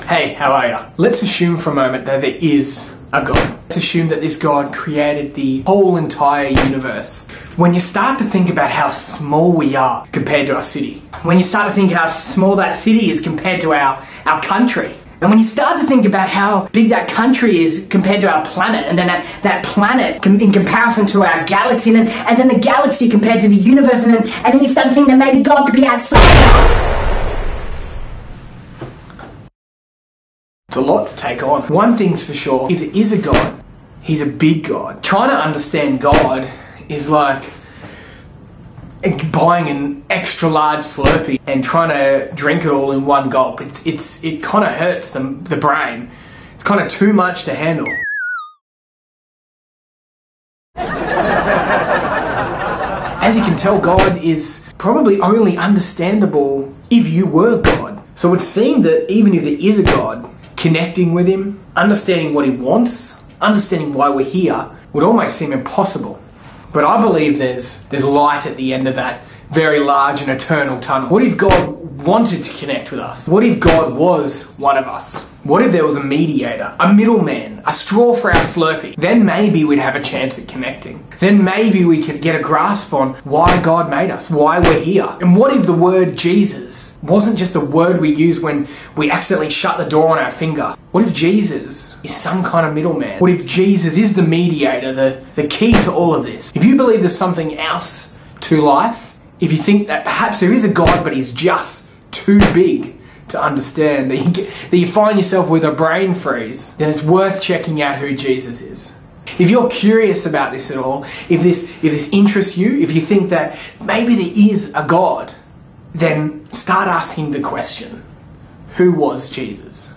Hey, how are ya? Let's assume for a moment that there is a God. Let's assume that this God created the whole entire universe. When you start to think about how small we are compared to our city, when you start to think how small that city is compared to our country, and when you start to think about how big that country is compared to our planet, and then that planet in comparison to our galaxy, and then the galaxy compared to the universe, and then you start to think that maybe God could be outside. It's a lot to take on. One thing's for sure, if there is a God, he's a big God. Trying to understand God is like buying an extra large Slurpee and trying to drink it all in one gulp. It kind of hurts the brain. It's kind of too much to handle. As you can tell, God is probably only understandable if you were God. So it would seem that even if there is a God, connecting with him, understanding what he wants, understanding why we're here, would almost seem impossible. But I believe there's light at the end of that very large and eternal tunnel. What if God wanted to connect with us? What if God was one of us? What if there was a mediator, a middleman, a straw for our Slurpee? Then maybe we'd have a chance at connecting. Then maybe we could get a grasp on why God made us, why we're here. And what if the word Jesus wasn't just a word we use when we accidentally shut the door on our finger? What if Jesus is some kind of middleman? What if Jesus is the mediator, the key to all of this? If you believe there's something else to life, if you think that perhaps there is a God but he's just too big to understand, that you find yourself with a brain freeze, then it's worth checking out who Jesus is. If you're curious about this at all, if this interests you, if you think that maybe there is a God, then start asking the question, who was Jesus?